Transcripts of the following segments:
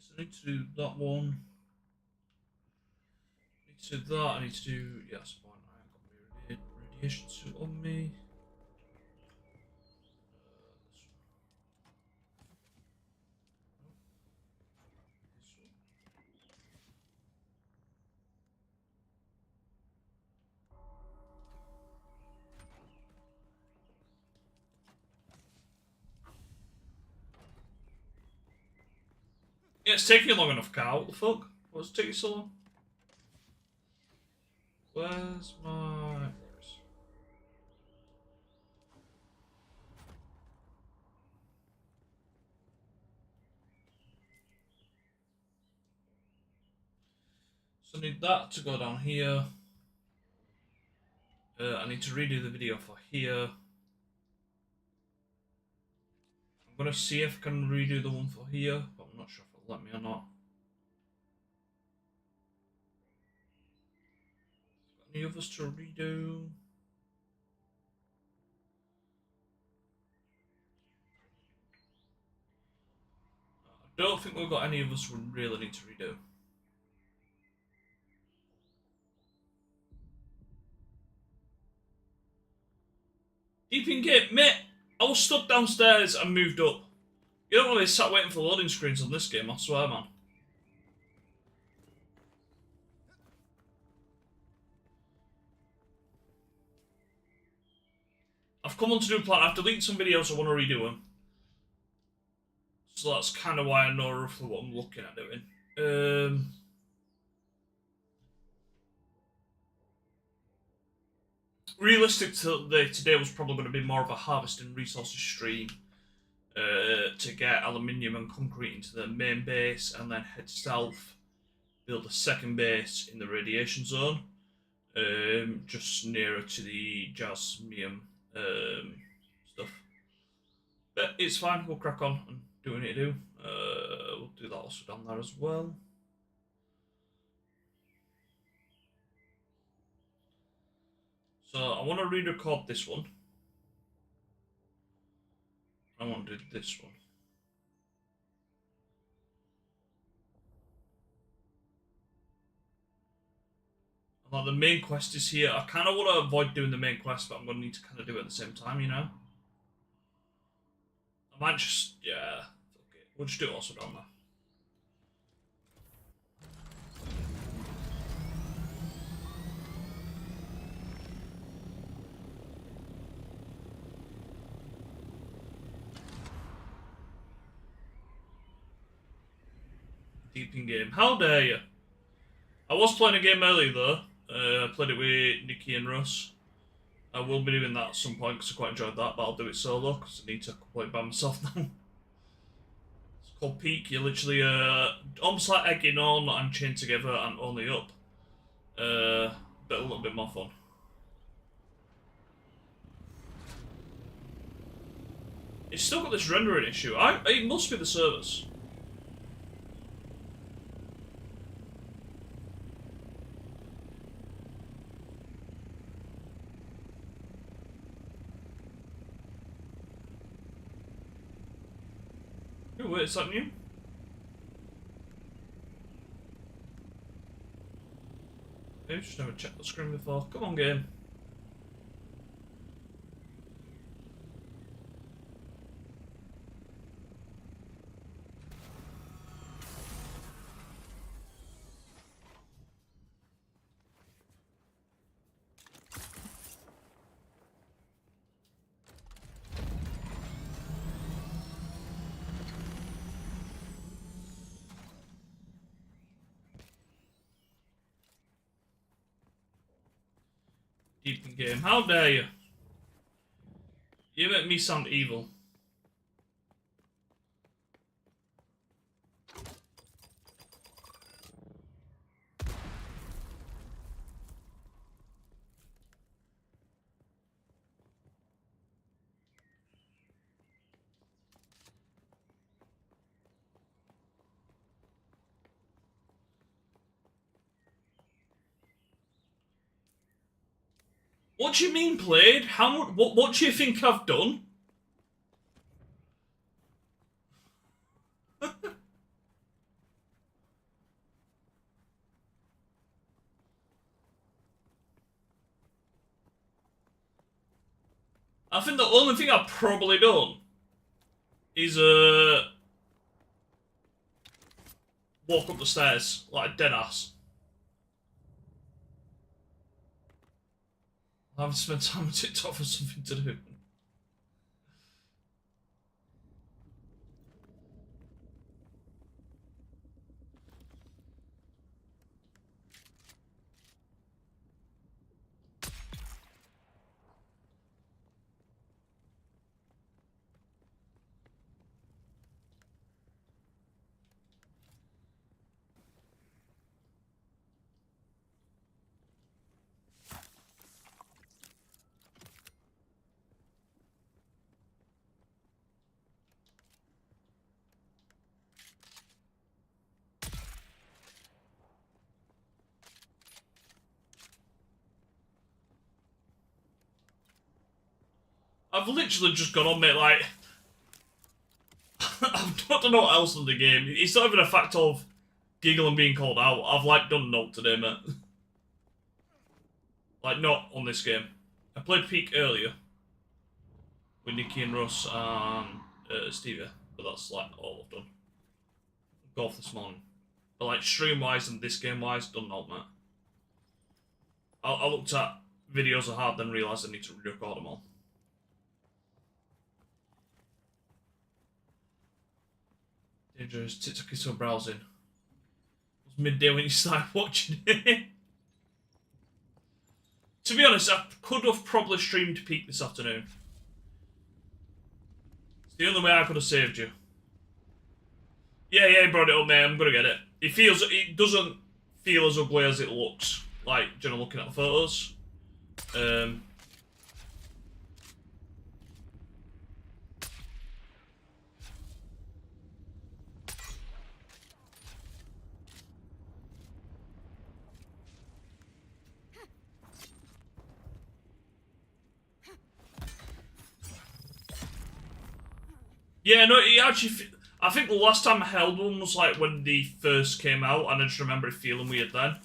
So I need to do that one. I need to do that. I need to do. Yeah, that's fine. I haven't got my radiation suit on me. Yeah, it's taking long enough, Carl. What the fuck? What's taking so long? Where's my... There it is. So I need that to go down here. I need to redo the video for here. I'm gonna see if I can redo the one for here, but I'm not sure if it'll let me or not. Any others to redo? I don't think we've got any of us we really need to redo. Deep in game, mate. I was stuck downstairs and moved up. You don't really sat waiting for loading screens on this game, I swear, man. I've come on to do a plan. I've deleted some videos, I want to redo them. So that's kind of why I know roughly what I'm looking at doing. Realistic today was probably going to be more of a harvesting resources stream to get aluminium and concrete into the main base and then head south, build a second base in the radiation zone, just nearer to the jasmium stuff. But it's fine, we'll crack on and do what we need to do. We'll do that also down there as well. So I want to re-record this one. I want to do this one. Like the main quest is here. I kind of want to avoid doing the main quest, but I'm going to need to kind of do it at the same time, you know? I might just, yeah, okay. We'll just do it also down there. Deep in game. How dare you? I was playing a game earlier though. I played it with Nikki and Russ. I will be doing that at some point because I quite enjoyed that, but I'll do it solo because I need to play it by myself now. It's called Peak. You're literally almost like egging on and chained together and only up. But a little bit more fun. It's still got this rendering issue. It must be the servers. Oh, wait, is that new? I've just never checked the screen before. Come on, game. Deep in game. How dare you? You make me sound evil. What do you mean played? How much? What do you think I've done? I think the only thing I've probably done is walk up the stairs like a dead ass. I haven't spent time on TikTok for something to do. I've literally just gone on, mate, like... I don't know what else in the game. It's not even a fact of giggling being called out. I've, like, done note today, mate. Like, not on this game. I played Peak earlier. With Nikki and Russ and Stevie. But that's, like, all I've done. Golf this morning. But, like, stream-wise and this game-wise, done note, mate. I looked at videos I had, then realised I need to re-record them all. Dangerous. TikTok is still browsing. It was midday when you started watching it. To be honest, I could have probably streamed Peak this afternoon. It's the only way I could have saved you. Yeah, he brought it up, mate. I'm gonna get it. It doesn't feel as ugly as it looks. Like, you know, looking at the photos. Yeah, no, it actually... I think the last time I held one was like when they first came out, and I just remember it feeling weird then.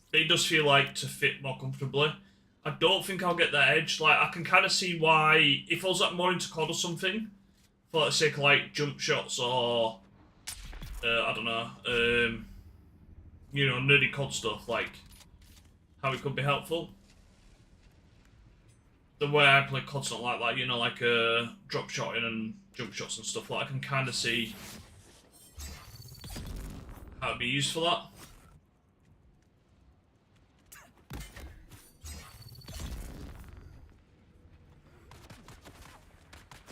But it does feel like to fit more comfortably. I don't think I'll get that edge. Like, I can kind of see why... If I was like more into COD or something, for the sake of like jump shots or... I don't know. You know, nerdy COD stuff, like how it could be helpful. The way I play COD's not like that, you know, like drop shotting and jump shots and stuff. Like, I can kind of see how it'd be used for that.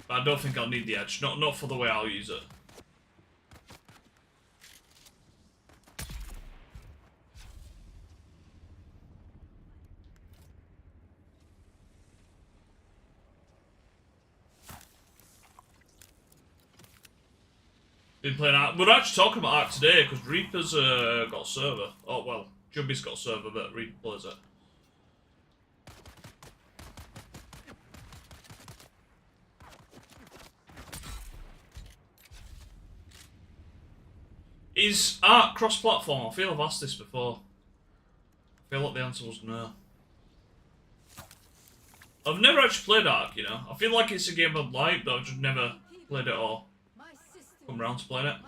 But I don't think I'll need the edge. Not for the way I'll use it. Been playing Ark. We're actually talking about Ark today because Reaper's got a server. Oh, well, Jubby's got a server, but Reaper plays it. Is Ark cross-platform? I feel I've asked this before. I feel like the answer was no. I've never actually played Ark, you know. I feel like it's a game I'd like, but I've just never played it or come around to playing it.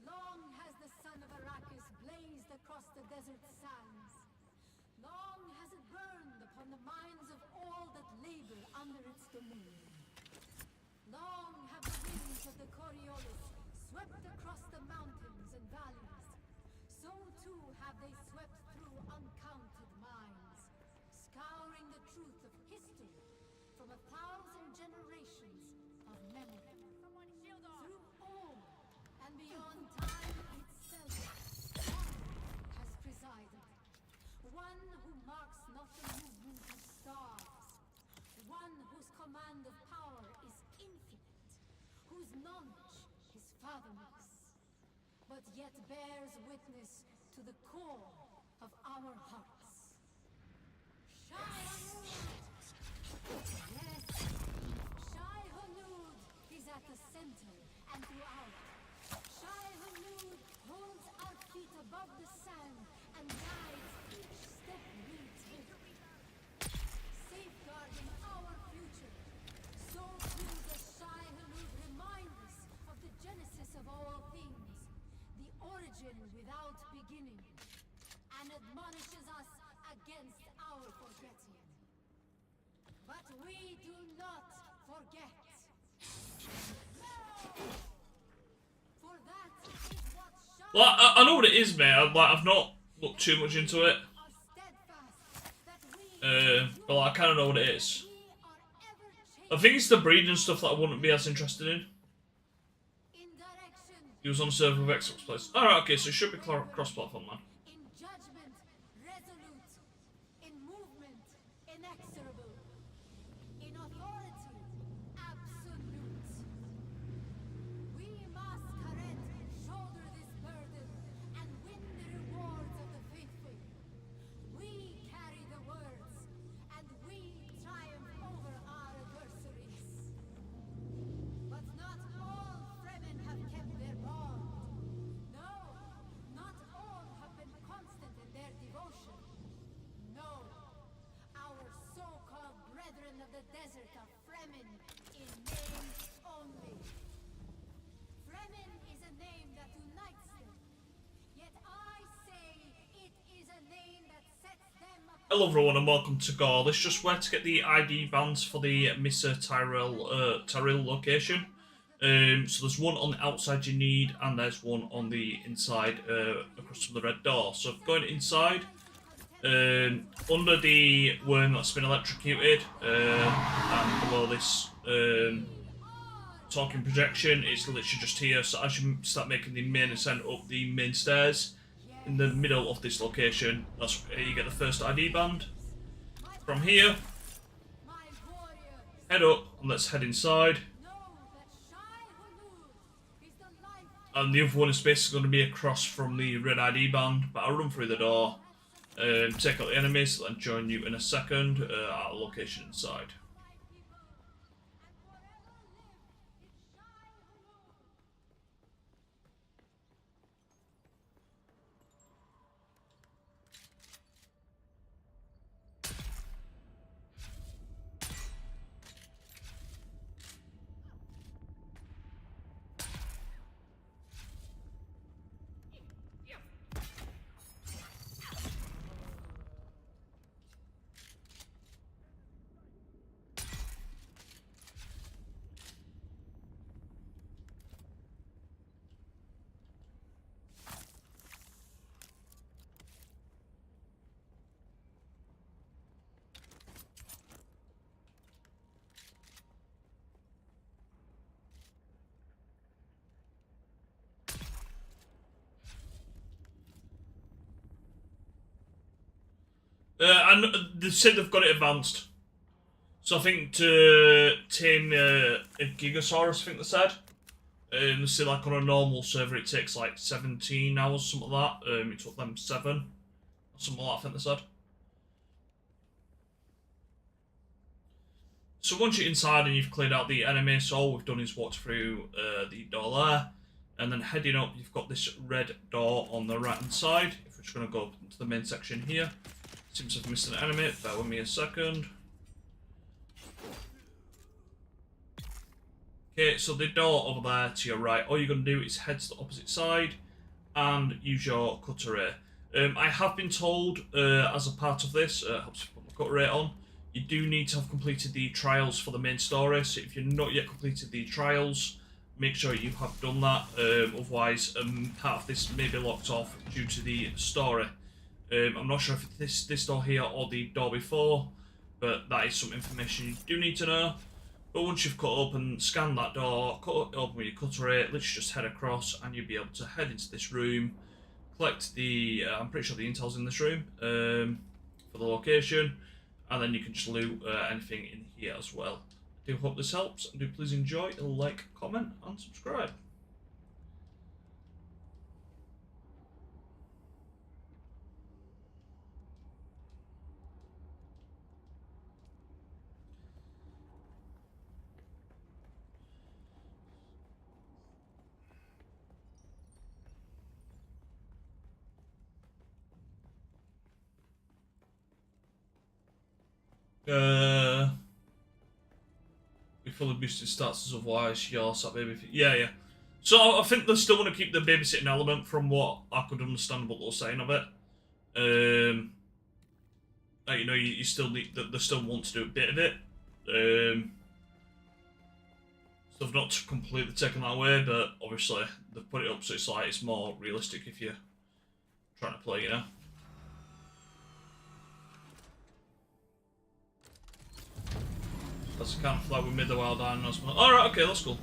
Long has the sun of Arrakis blazed across the desert sands. Long has it burned upon the minds of all that labor under its domain. Long have the winds of the Coriolis swept across the mountains and valleys. So too have they swept through uncounted minds, scouring the truth of history from 1,000 generations of memory. Through all and beyond time itself, one has presided. One who marks not the movement of stars. One whose command of power is infinite. Whose knowledge is fathomless. But yet bears witness to the core of our hearts. Shai-Hulud! Yes, Shai-Hulud is at the center and throughout. Shai-Hulud holds our feet above the sand and guides each step we take. Safeguarding our action without beginning, and admonishes us against our forgetting. But we do not forget. For that is what shall Well, I know what it is, mate. I've not looked too much into it. are steadfast, that we But I kind of know what it is. we are ever I changing think it's the breeding stuff that I wouldn't be as interested in. in direction, He was on a server of Xbox players. Alright, okay, so it should be cross-platform, man. in judgment, resolute, in movement, inexorable, in authority, absolute. We must, Karen, shoulder this burden and win the rewards of the faithful. We carry the words, and we triumph over our adversaries. But not all Fremen have kept their bond. No, not all have been constant in their devotion. No, our so-called brethren of the desert are Fremen in name only. Fremen is a name that unites them. Yet I say it is a name that sets them apart. Hello everyone and welcome to Gore. This is just where to get the ID bands for the Missa Tyrell location. So there's one on the outside you need, and there's one on the inside across from the red door. So going inside, under the worm that's been electrocuted, and below this talking projection, it's literally just here. So as you start making the main ascent up the main stairs, in the middle of this location, that's where you get the first ID band. From here, My warriors, head up and let's head inside. know that Shai Hulud is the life And the other one is basically going to be across from the red ID band, but I'll run through the door, take out the enemies, and join you in a second at a location inside. my people, and forever live in Shai Hulud. And they said they've got it advanced. So I think to tame a Gigasaurus, I think they said. They say like on a normal server it takes like 17 hours, something like that. It took them 7. Something like that, I think they said. So once you're inside and you've cleared out the enemy, so all we've done is walk through the door there. And then heading up, you've got this red door on the right hand side. If we're just going to go up into the main section here. Seems I've missed an enemy, bear with me a second. Okay, so the door over there to your right, all you're going to do is head to the opposite side and use your cutter ray. I have been told, as a part of this, helps you put my cutter ray on, you do need to have completed the trials for the main story, so if you've not yet completed the trials, make sure you have done that, otherwise part of this may be locked off due to the story. I'm not sure if it's this door here or the door before, but that is some information you do need to know. But once you've cut up and scanned that door, cut it open with your cutter ray, let's just head across and you'll be able to head into this room, collect the, I'm pretty sure the intel's in this room, for the location, and then you can just loot anything in here as well. I do hope this helps, and do please enjoy, like, comment, and subscribe. We fully boosted stats, otherwise your sat baby. Yeah. So I think they still want to keep the babysitting element from what I could understand what they were saying of it. Like, you know, you still need, they still want to do a bit of it. So they've not completely taken that away, but obviously they've put it up so it's like it's more realistic if you're trying to play, you know. That's the kind of flag we made the wild dinos. Alright, okay, that's cool.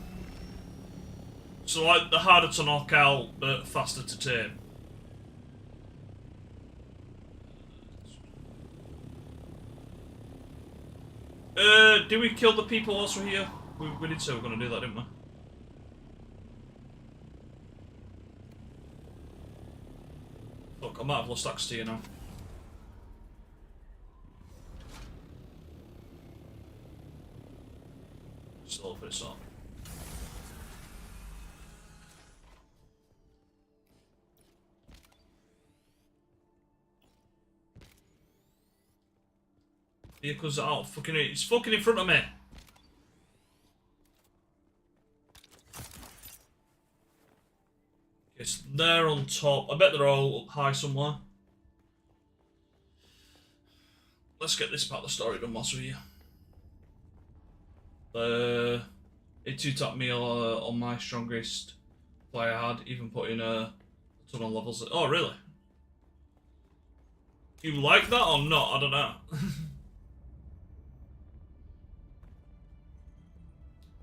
So like they're harder to knock out but faster to tame. Did we kill the people whilst we're here? We did say we were going to do that, didn't we? Look, I might have lost access to you now. Still for this on. Vehicles are out. Fucking, it's fucking in front of me. It's there on top. I bet they're all up high somewhere. Let's get this part of the story done whilst we're here. It two-tapped me on my strongest play I had, even putting a ton of levels. Oh, really? You like that or not? I don't know.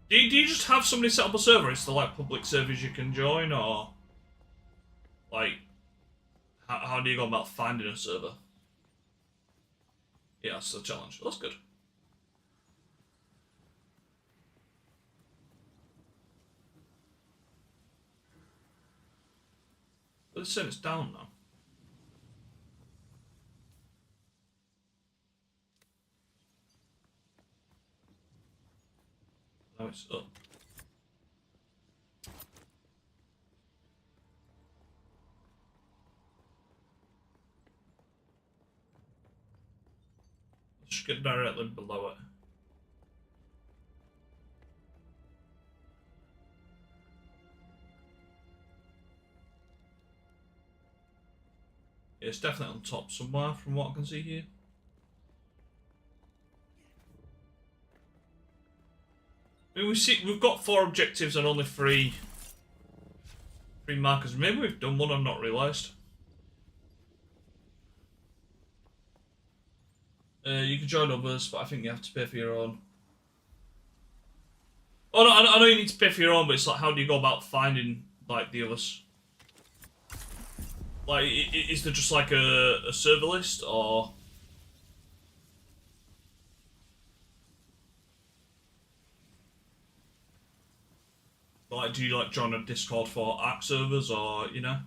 Do you just have somebody set up a server? Is there like public servers you can join, or like how do you go about finding a server? Yeah, that's the challenge. That's good. But it's saying it's down now. Now it's up. Just get directly below it. Yeah, it's definitely on top somewhere from what I can see here. I mean, we've got 4 objectives and only 3 markers. Maybe we've done one I've not realised. You can join others, but I think you have to pay for your own. Oh no, I know you need to pay for your own, but it's like, how do you go about finding like the others? Like, is there just like a server list, or? Like, do you like join a Discord for ARC servers, or, you know?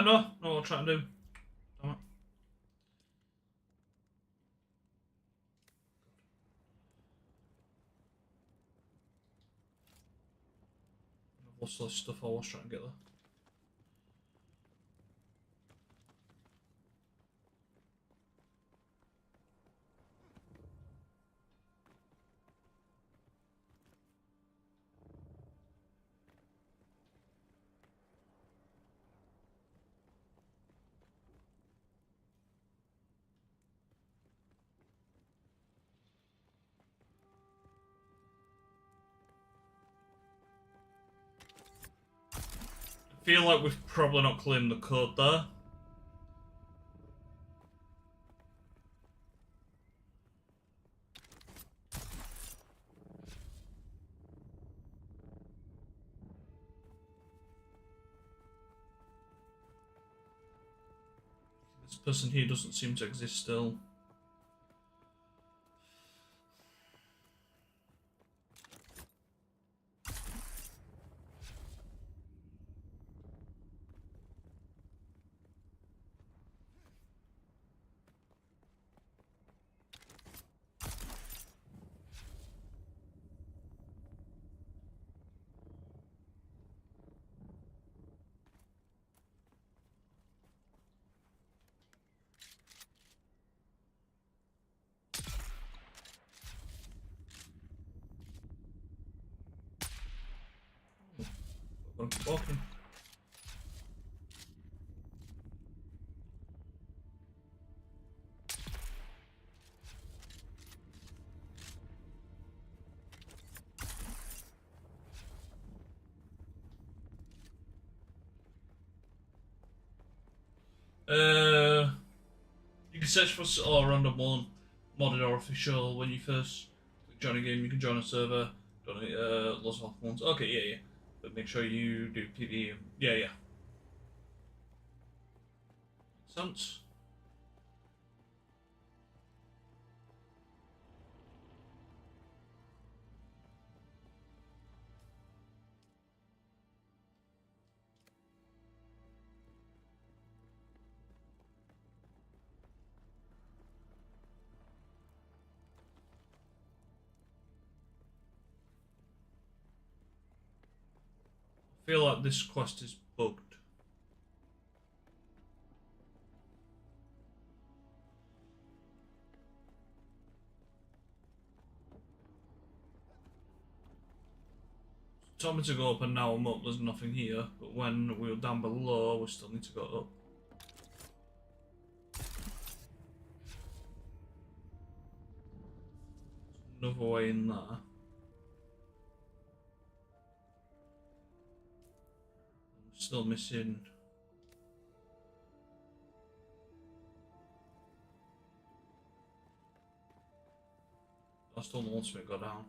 No, I'll try and do. Damn it. I've lost all this stuff I was trying to get there. I feel like we've probably not claimed the code there. This person here doesn't seem to exist still. I'm walking. You can search for random one, Modular official. When you first join a game, you can join a server. Join lots of ones. Okay, yeah. But make sure you do PvE. Yeah. Makes sense. I feel like this quest is bugged. It told me to go up and now I'm up, there's nothing here. But when we were down below, we still need to go up. There's another way in there. I'm still missing. I still don't want me to go down.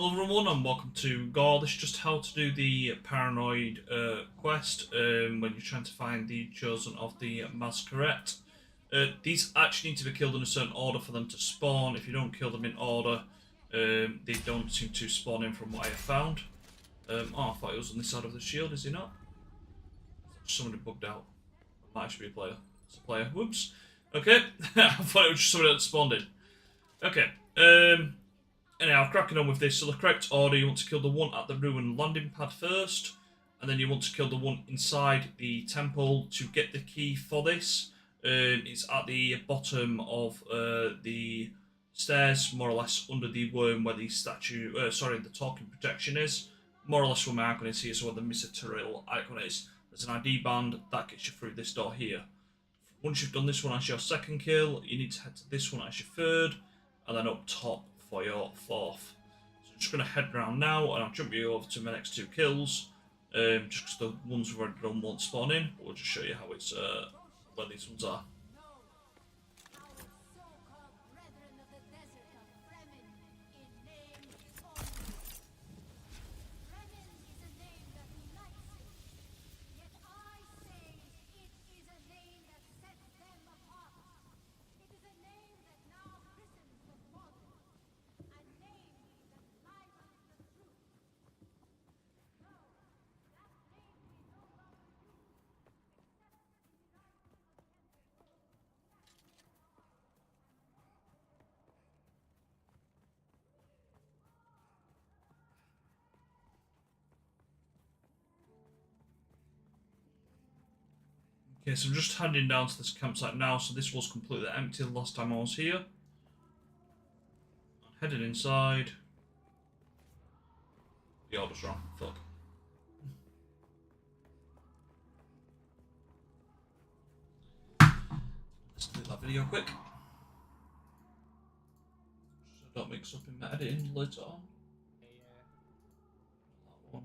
Hello everyone and welcome to Gore. This is just how to do the Paranoid quest when you're trying to find the Chosen of the Masquerade. These actually need to be killed in a certain order for them to spawn. If you don't kill them in order, they don't seem to spawn in from what I have found. Oh, I thought he was on this side of the shield, is he not? Somebody bugged out. Might actually be a player. It's a player. Whoops. Okay, I thought it was just somebody that spawned in. Okay, anyhow, cracking on with this. So the correct order, you want to kill the one at the ruined landing pad first, and then you want to kill the one inside the temple to get the key for this. It's at the bottom of the stairs, more or less under the worm where the statue, the talking projection is. More or less where my icon is here, so where the Misatorial icon is. There's an ID band, that gets you through this door here. Once you've done this one as your second kill, you need to head to this one as your third, and then up top for your fourth. So I'm just going to head round now, and I'll jump you over to my next two kills, just because the ones we've already done won't spawn in, but we'll just show you how it's, where these ones are. Okay, so I'm just heading down to this campsite now, so this was completely empty the last time I was here. I'm heading inside. The order's wrong, fuck. Let's delete that video quick. So I don't mix up in my editing later on. That one.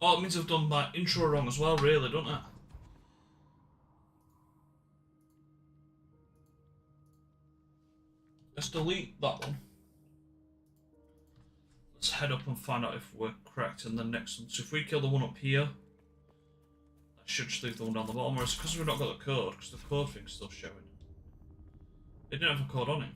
Oh, it means I've done my intro wrong as well, really, don't I? Let's delete that one. Let's head up and find out if we're correct in the next one. So if we kill the one up here, that should just leave the one down the bottom. Or it's because we've not got the code, because the code thing's still showing. It didn't have a code on it.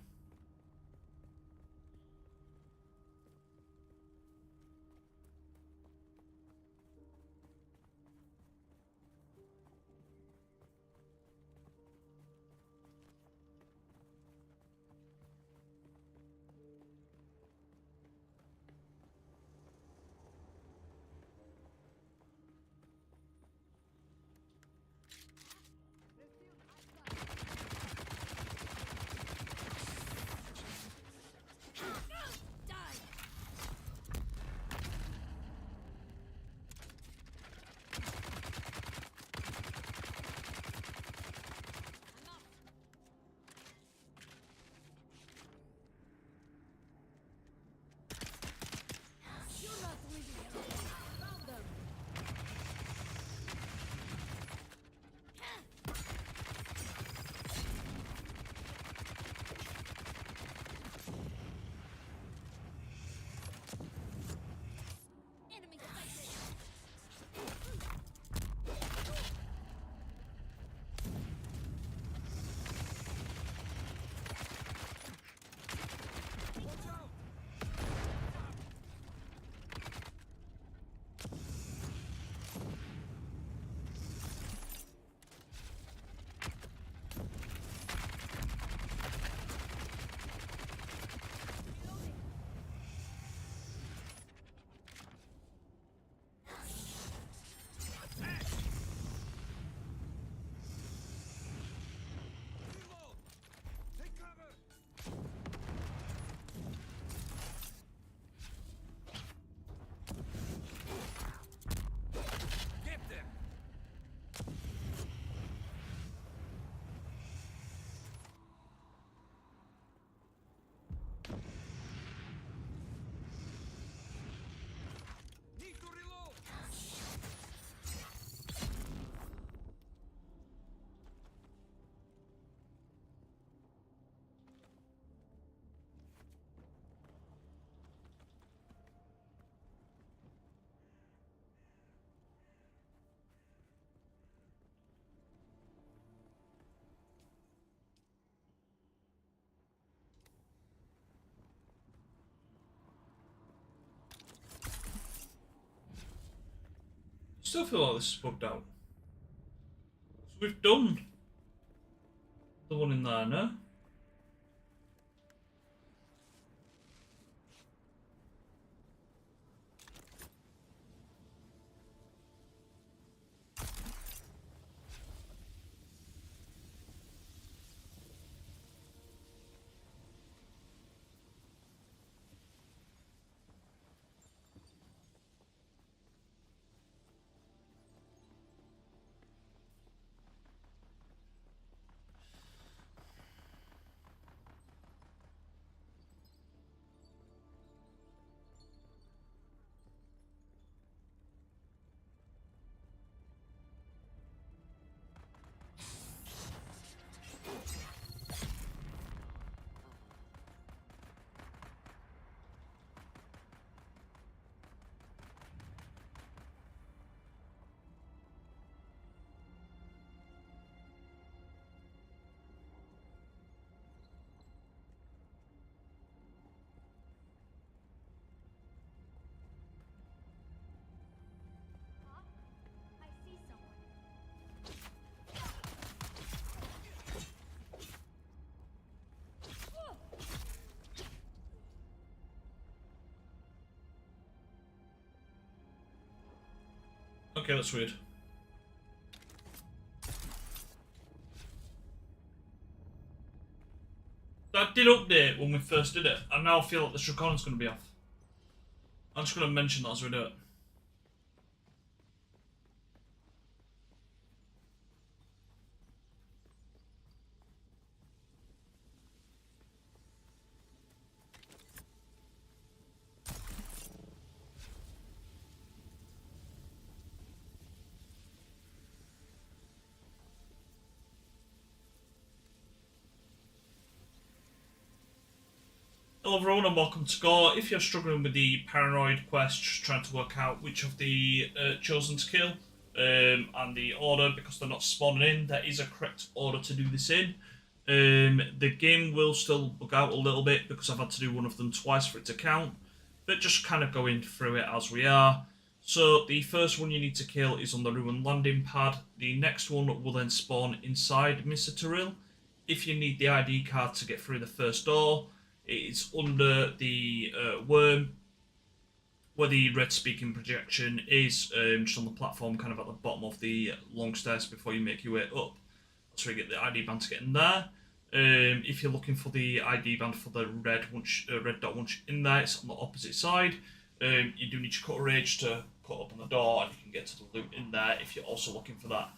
still feel like this is bugged out. So we've done the one in there, no? I see someone. Okay, that's weird. That did update when we first did it, and now I feel like this recording's going to be off. I'm just going to mention that as we do it. Hello everyone and welcome to Gore. If you're struggling with the paranoid quest, just trying to work out which of the chosen to kill and the order, because they're not spawning in, there is a correct order to do this in. The game will still bug out a little bit because I've had to do one of them twice for it to count, but just kind of going through it as we are. So the first one you need to kill is on the ruined landing pad. The next one will then spawn inside Mr. Terrell. If you need the ID card to get through the first door, it's under the worm, where the red speaking projection is, just on the platform kind of at the bottom of the long stairs before you make your way up. That's where you get the ID band to get in there. If you're looking for the ID band for the red dot once you're in there, it's on the opposite side. You do need your cutter rage to cut open the door, and you can get to the loot in there if you're also looking for that.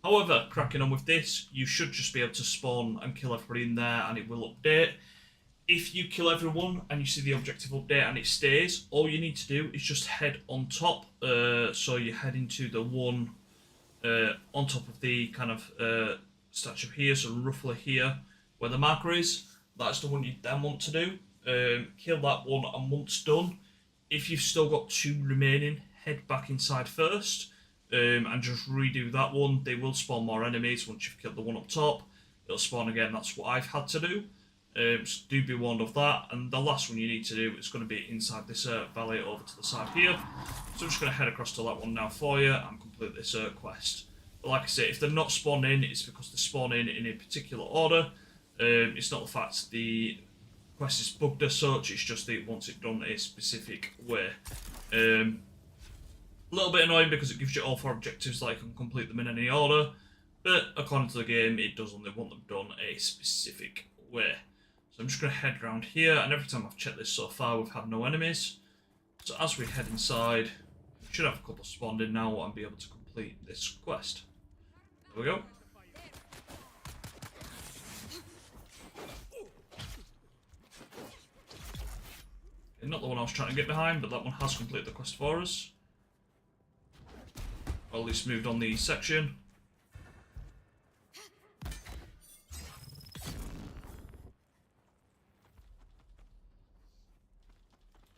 However, cracking on with this, you should just be able to spawn and kill everybody in there, and it will update. If you kill everyone and you see the objective update and it stays, all you need to do is just head on top. So you head into the one on top of the kind of statue here, so roughly here where the marker is. That's the one you then want to do. Kill that one, and once done, if you've still got two remaining, head back inside first and just redo that one. They will spawn more enemies once you've killed the one up top. It'll spawn again. That's what I've had to do. So do be warned of that. And the last one you need to do is going to be inside this valley over to the side here. So I'm just going to head across to that one now for you and complete this quest. But like I say, if they're not spawned in, it's because they're spawning in a particular order. It's not the fact the quest is bugged as such, it's just that it wants it done a specific way. A little bit annoying because it gives you all 4 objectives that you can complete them in any order, but according to the game, it does only want them done a specific way. So I'm just going to head around here, and every time I've checked this so far, we've had no enemies. So as we head inside, we should have a couple spawned in now and be able to complete this quest. There we go. Okay, not the one I was trying to get behind, but that one has completed the quest for us. Or at least moved on the section.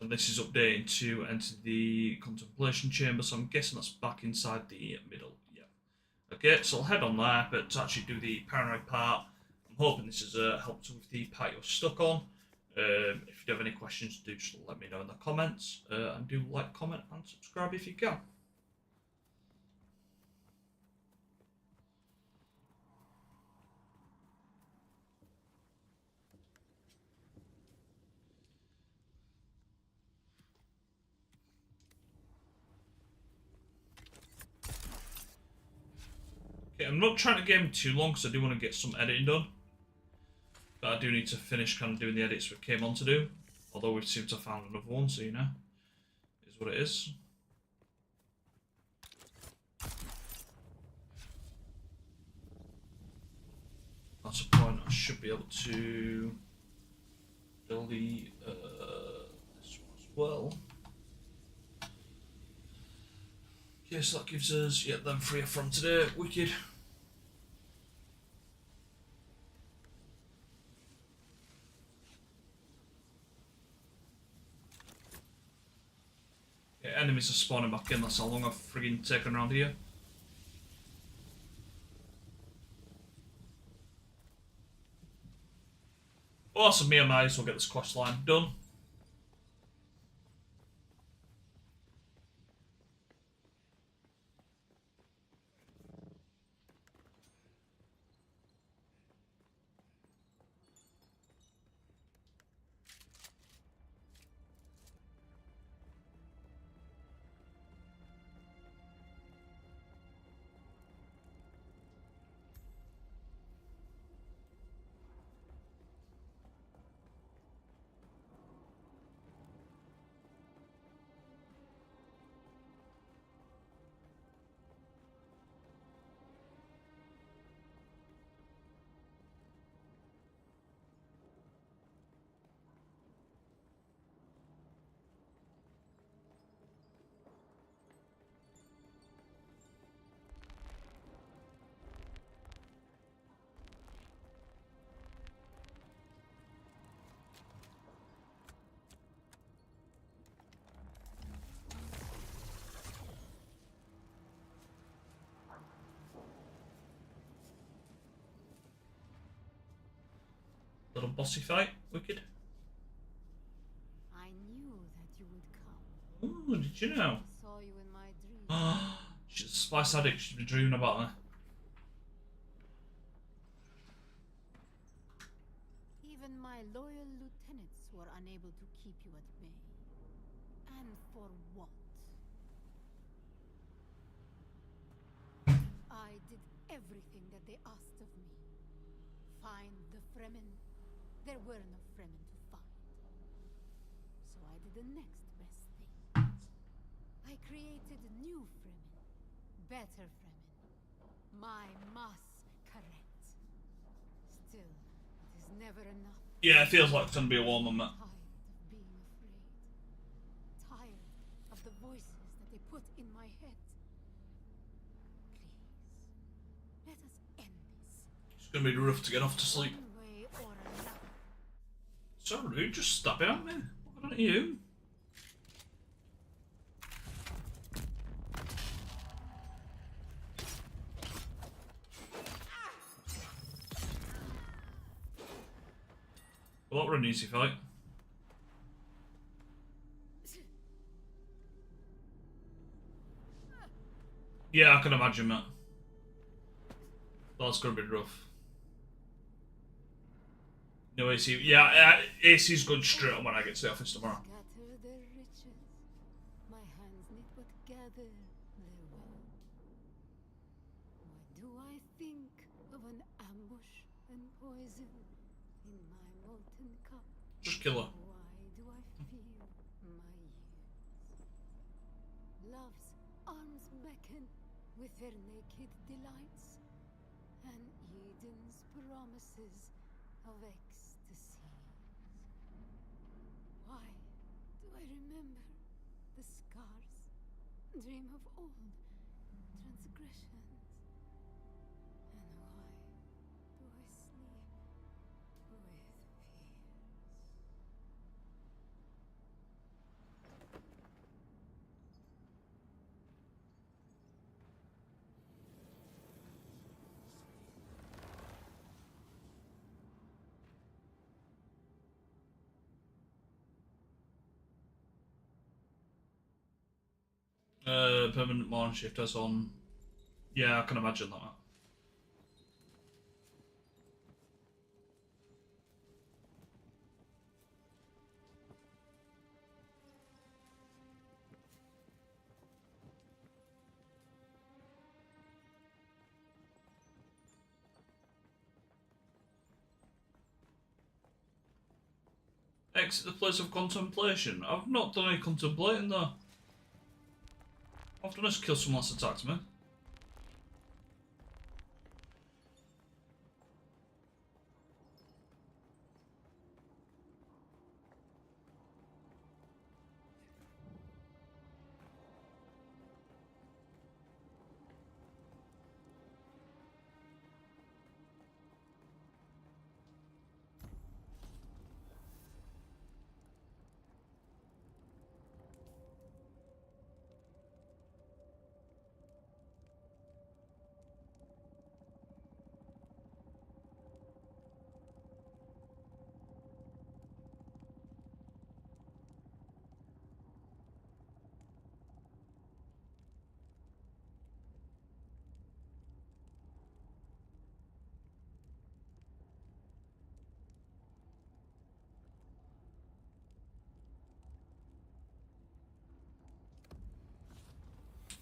And this is updating to enter the contemplation chamber, so I'm guessing that's back inside the middle. Yeah. Okay, so I'll head on there, but to actually do the paranoid part, I'm hoping this has helped with the part you're stuck on. If you do have any questions, do just let me know in the comments. And do like, comment, and subscribe if you can. Okay, I'm not trying to game too long because I do want to get some editing done. But I do need to finish kind of doing the edits we came on to do. Although we seem to have found another one, so you know. It is what it is. That's a point I should be able to delete this one as well. Okay, so that gives us, yeah, them three from today. Wicked. Yeah, enemies are spawning back in, that's how long I've friggin' taken around here. Awesome, me and Mice will get this quest line done. Little bossy fight, wicked. I knew that you would come. Ooh, did you know? I saw you in my dreams. She's a spice addict, she's been dreaming about her. Even my loyal lieutenants were unable to keep you at bay. And for what? I did everything that they asked of me. Find the Fremen. There were no Fremen to find. So I did the next best thing. I created new Fremen. Better Fremen. My masquerade. Still, it is never enough. Yeah, it feels like it's gonna be a warm on that. Tired of being afraid. Tired of the voices that they put in my head. Please, let us end this. It's gonna be rough to get off to sleep. One way or another. So rude, just stab it at me. Why don't you? Well, that were an easy fight. Yeah, I can imagine that. That's gonna be rough. No AC. Yeah, AC's good straight on when I get to the office tomorrow. Scatter their riches. My hands knit but gather their wealth. Why do I think of an ambush and poison in my molten cup? Just kill her. Why do I feel my years? Love's arms beckon with their naked delights, and Eden's promises of ecstasies. Why do I remember the scars, dream of old transgressions? And why do I sleep with fears? Permanent morning shift as on. Yeah, I can imagine that. Exit the place of contemplation. I've not done any contemplating though. I've done is kill someone that's attacked me.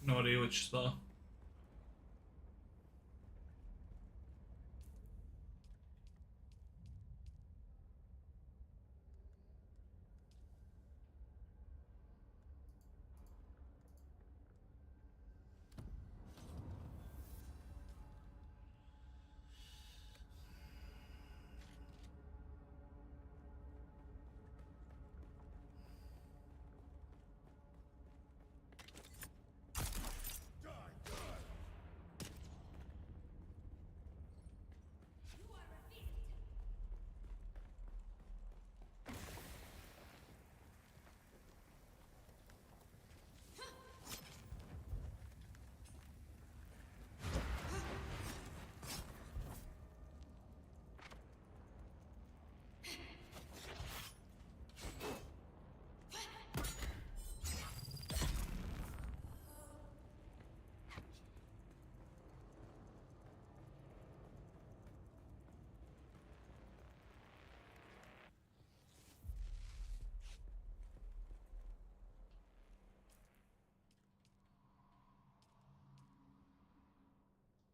No idea which is there.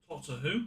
Talk to who?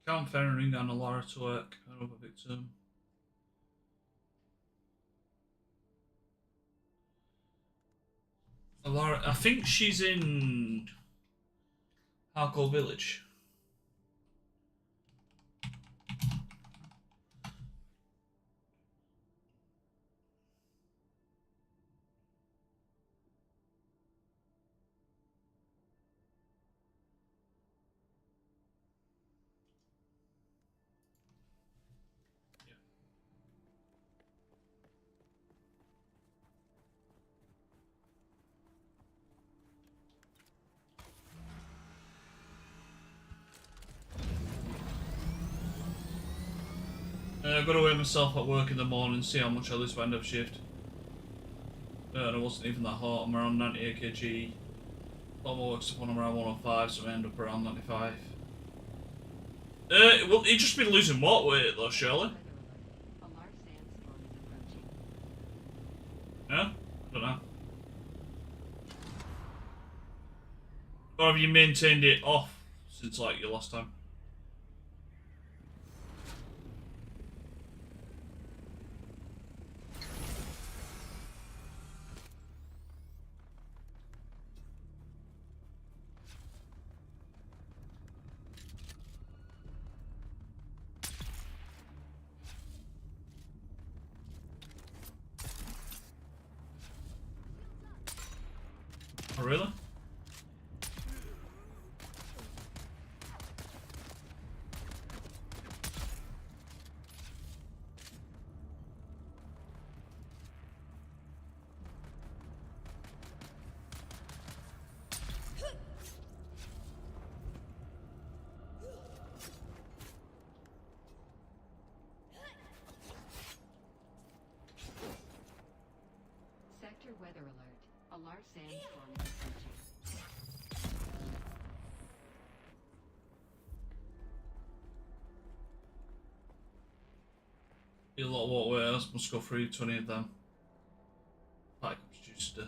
Count Ferring and Alara to work. Another victim. Alara, I think she's in Hardcore Village. I've got to weigh myself at work in the morning, see how much I lose by end of shift. And it wasn't even that hot. I'm around 98 kg. All my work's up on around 105, so I end up around 95. Well, he'd just been losing what weight though, surely? Yeah? I don't know. Or have you maintained it off since like your last time? Oh, really? weather alert. A large sandstorm is approaching. Be a lot of waterways. Must go through 20 of them. Like produced.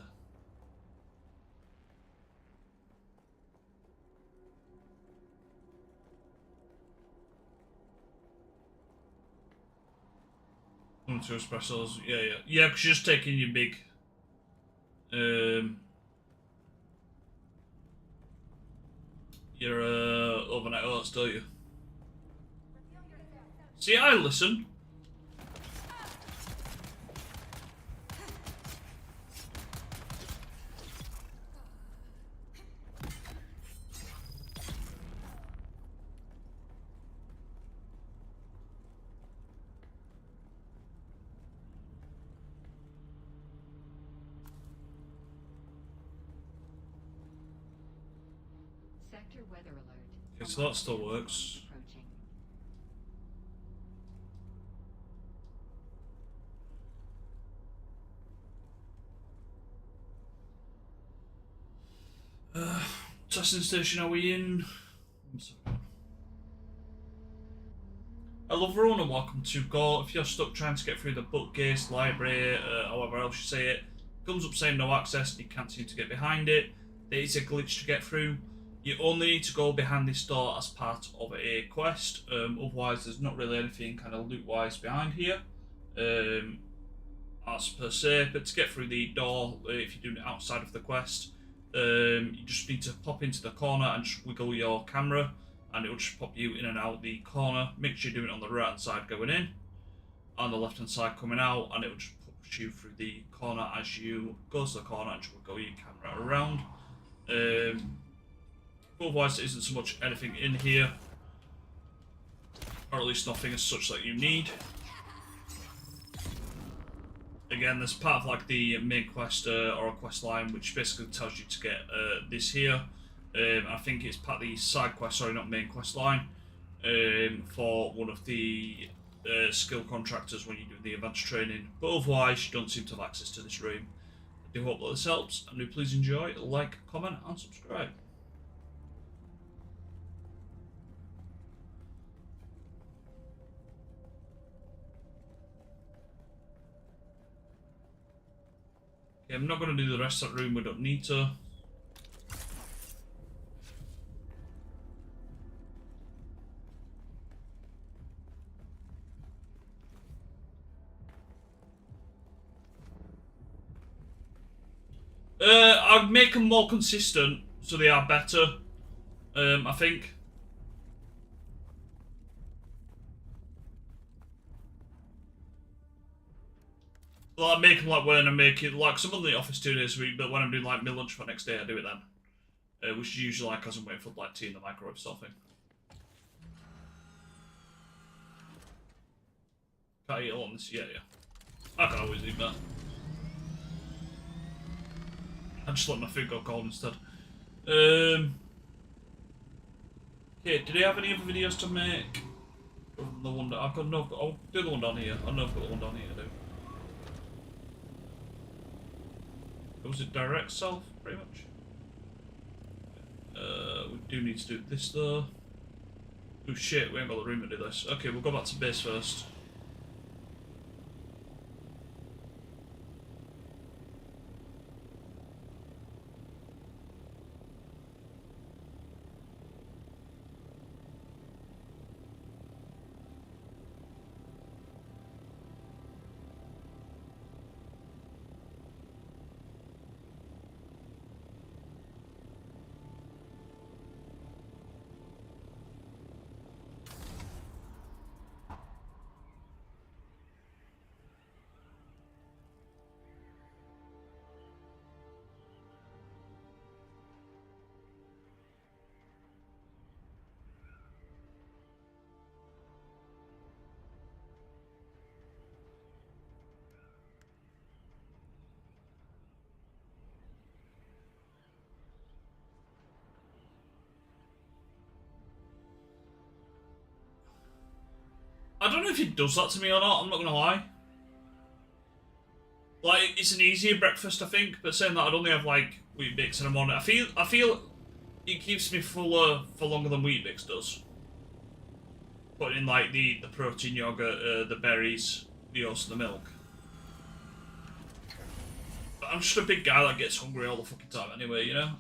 One, two espressos. Yeah. Because you're just taking your big. Your overnight oats, don't you? See, I listen. Sector weather alert. Okay, so that still works. Approaching. Testing station, are we in? I'm sorry. Hello everyone and welcome to Gore. If you're stuck trying to get through the bookcase, library, however else you say it, comes up saying no access and you can't seem to get behind it. There is a glitch to get through. You only need to go behind this door as part of a quest. Otherwise there's not really anything kind of loot wise behind here. As per se, but to get through the door, if you're doing it outside of the quest, you just need to pop into the corner and just wiggle your camera and it will just pop you in and out the corner. Make sure you're doing it on the right hand side going in, on the left hand side coming out, and it will just push you through the corner as you go to the corner and just wiggle your camera around. Otherwise there isn't so much anything in here, or at least nothing as such that you need. Again, there's part of like the main quest or a quest line which basically tells you to get this here. I think it's part of the side quest, sorry, not main quest line, for one of the skill contractors when you do the advanced training. But otherwise, you don't seem to have access to this room. I do hope that this helps, and do please enjoy, like, comment, and subscribe. Okay, I'm not going to do the rest of that room, we don't need to. I'd make them more consistent so they are better, I think. Like, make them like when I make it, like some of the office 2 days a week, but when I'm doing like my lunch for the next day, I do it then. Which is usually like as I'm waiting for like tea in the microwave sort of thing. Can't eat all on this, yeah. I can always eat that. I just let my food go cold instead. Okay, did he have any other videos to make? The one that I've got, no, I'll do the one down here. I know I've got the one down here, I do. Was it direct self, pretty much? We do need to do this though. Oh shit, we ain't got the room to do this. Okay, we'll go back to base first. I don't know if he does that to me or not, I'm not gonna lie. Like, it's an easier breakfast, I think, but saying that, I'd only have, like, Weet-Bix in the morning. I feel it keeps me fuller for longer than Weet-Bix does. Putting in, like, the protein yogurt, the berries, the oats, and the milk. But I'm just a big guy that gets hungry all the fucking time anyway, you know?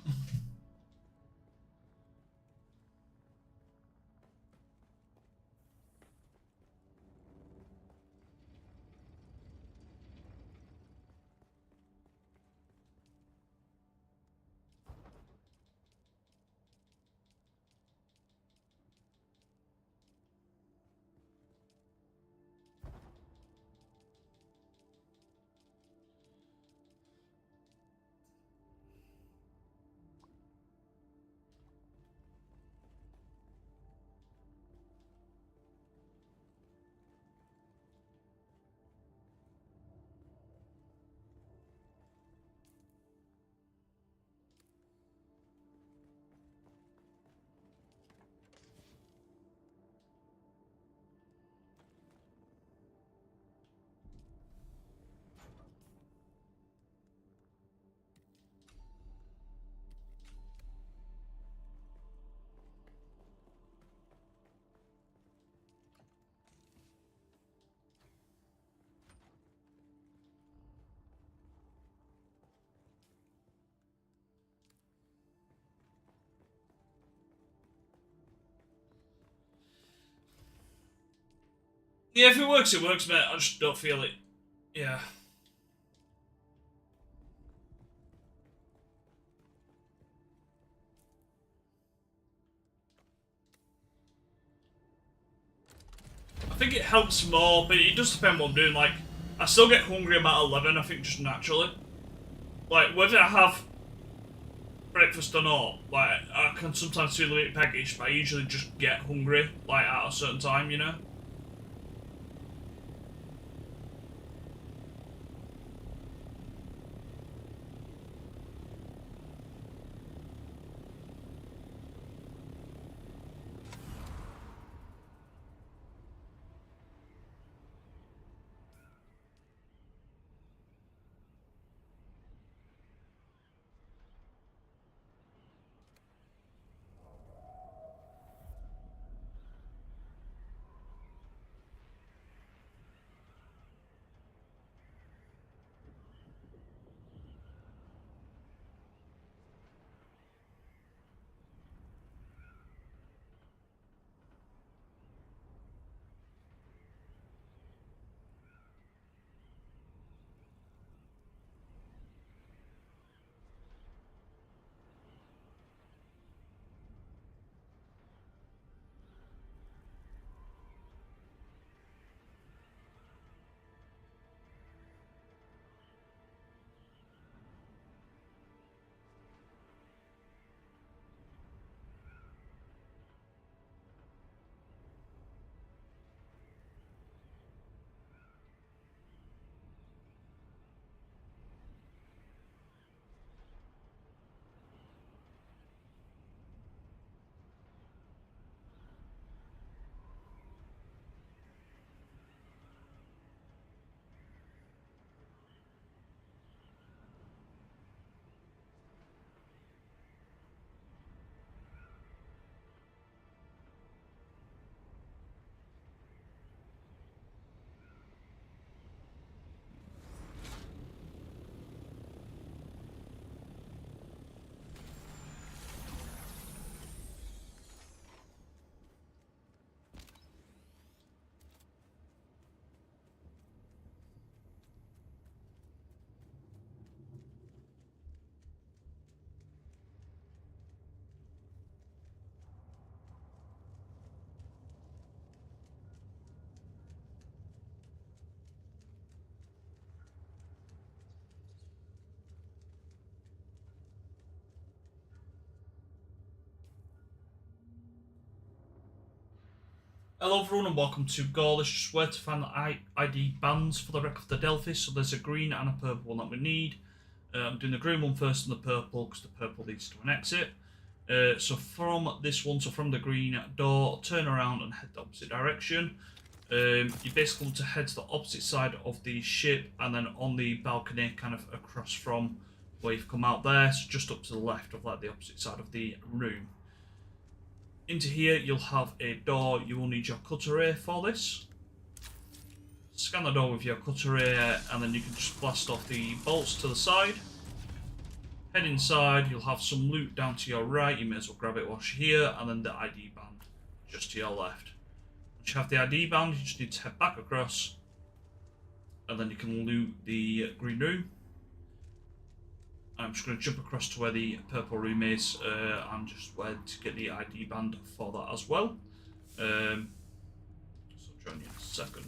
Yeah, if it works, mate. I just don't feel it. Yeah. I think it helps more, but it does depend what I'm doing. Like, I still get hungry about 11, I think, just naturally. Like, whether I have breakfast or not, like, I can sometimes feel a bit peckish, but I usually just get hungry, like, at a certain time, you know? Hello everyone and welcome to Gore. Let's just where to find the ID bands for the wreck of the Delphi. So there's a green and a purple one that we need. I'm doing the green one first and the purple because the purple leads to an exit. So from this one, so from the green door, turn around and head the opposite direction. you basically want to head to the opposite side of the ship, and then on the balcony, kind of across from where you've come out there, so just up to the left of like the opposite side of the room. Into here, you'll have a door. You will need your cutter ray for this. Scan the door with your cutter ray, and then you can just blast off the bolts to the side. Head inside, you'll have some loot down to your right. You may as well grab it whilst you're here, and then the ID band just to your left. Once you have the ID band, you just need to head back across, and then you can loot the green room. I'm just going to jump across to where the purple room is, and just where to get the ID band for that as well. So I'll join you in a second.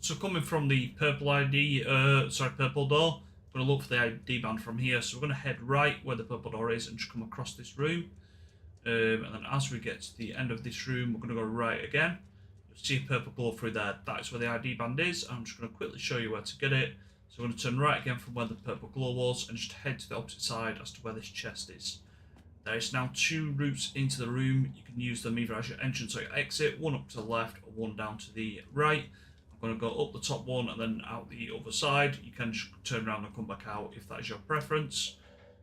So coming from the purple purple door, I'm going to look for the ID band from here. So we're going to head right where the purple door is and just come across this room. And then as we get to the end of this room, we're going to go right again. You'll see a purple glow through there. That's where the ID band is. I'm just going to quickly show you where to get it. So we're going to turn right again from where the purple glow was and just head to the opposite side as to where this chest is. There is now 2 routes into the room. You can use them either as your entrance or your exit. One up to the left or one down to the right. I'm going to go up the top one and then out the other side. You can just turn around and come back out if that is your preference.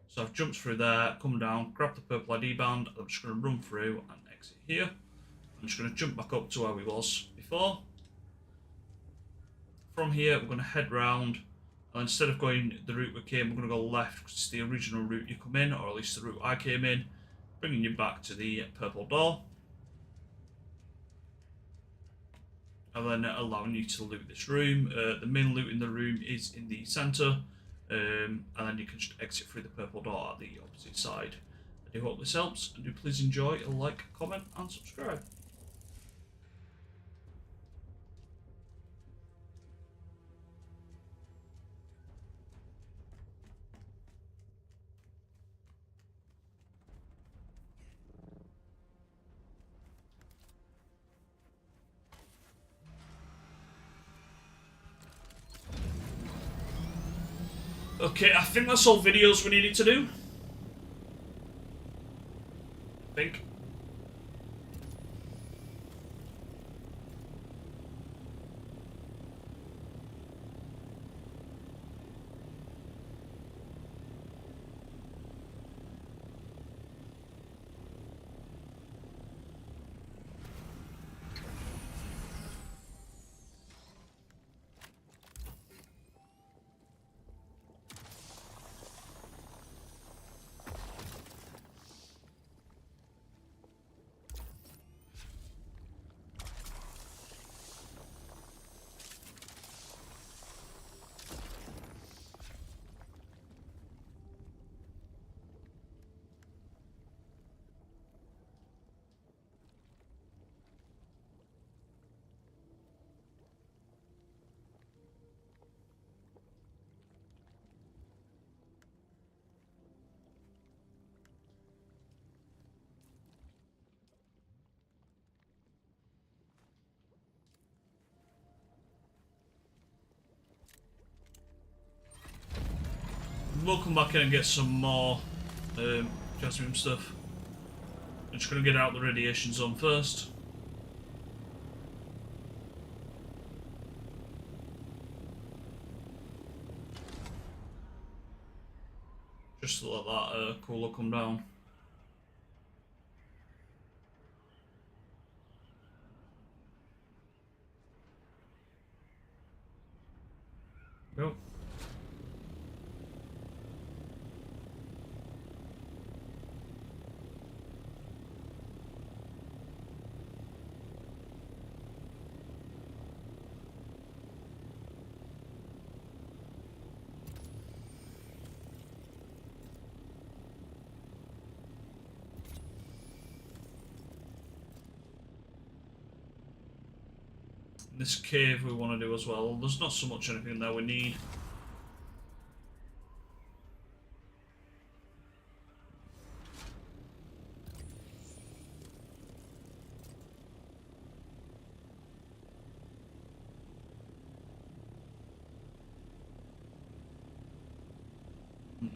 So I've jumped through there, come down, grab the purple ID band. I'm just going to run through and exit here. I'm just going to jump back up to where we was before. From here, we're going to head round. And instead of going the route we came, we're going to go left because it's the original route you come in, or at least the route I came in, bringing you back to the purple door. And then allowing you to loot this room. The main loot in the room is in the centre, and then you can just exit through the purple door at the opposite side. I do hope this helps, and do please enjoy, like, comment and subscribe. Okay, I think that's all videos we needed to do. I think. We'll come back in and get some more Jasmine stuff. I'm just going to get out the radiation zone first. Just to let that cooler come down. Go. In this cave we want to do as well. There's not so much anything there we need.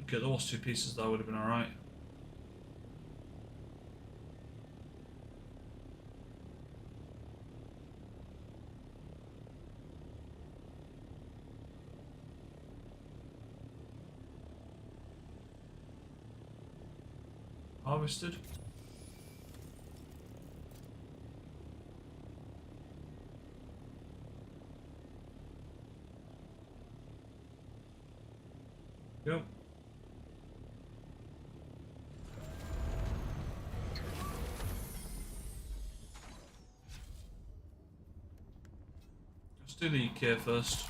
Okay, those two pieces there would have been alright. Harvested. Yep. Let's do the UK first.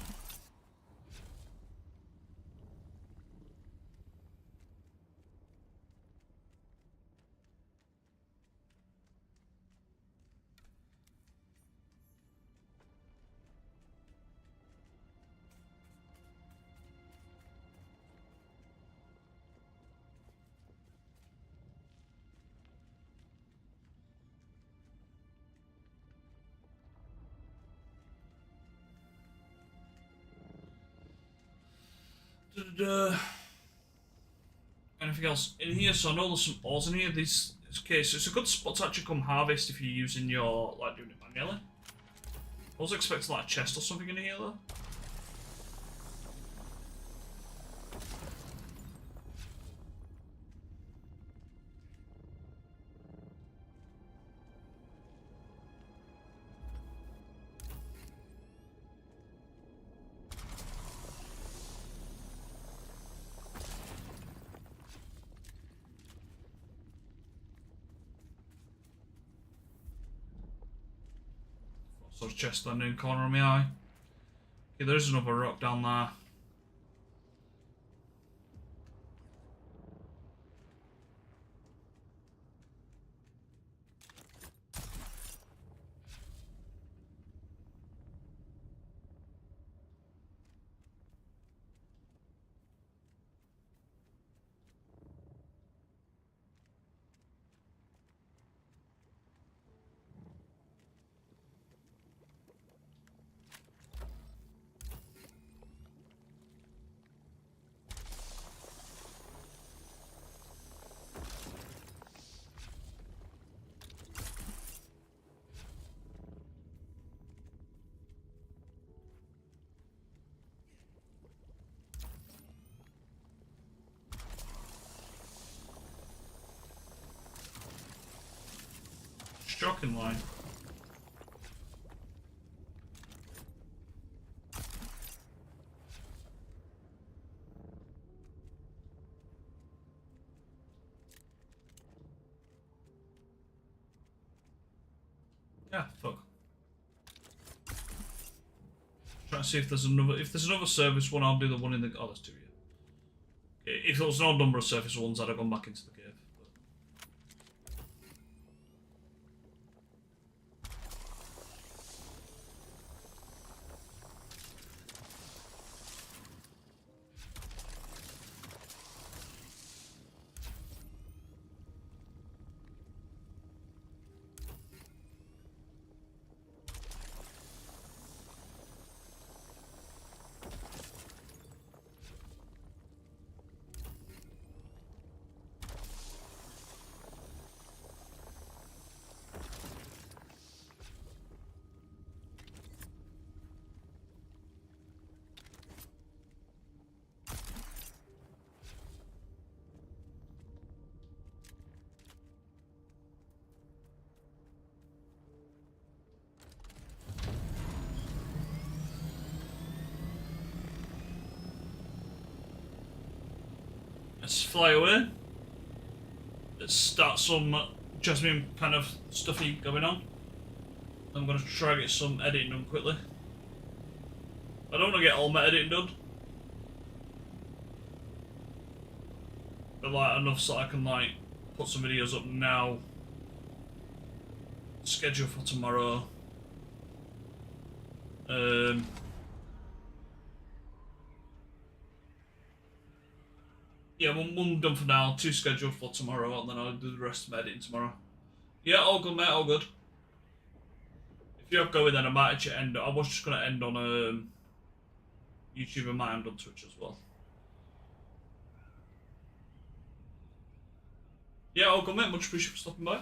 Anything else in here? So I know there's some ores in here. These, okay, so it's a good spot to actually come harvest if you're using your, like, doing it manually. I was expecting like a chest or something in here though. Sort of chest down in the corner of my eye. Okay, there's another rock down there. Shocking line. Yeah, fuck. Trying to see if there's another service one. I'll do the one in the. Oh, there's two here. Okay, if there was no number of service ones, I'd have gone back into the cave. Let's fly away. Let's start some Jasmine kind of stuffy going on. I'm going to try and get some editing done quickly. I don't want to get all my editing done. But like enough so I can like put some videos up now. Schedule for tomorrow. Yeah, one done for now, 2 scheduled for tomorrow, and then I'll do the rest of my editing tomorrow. Yeah, all good, mate, all good. If you're going, then I might actually end. I was just gonna end on YouTube and might end on Twitch as well. Yeah, all good, mate. Much appreciated for stopping by.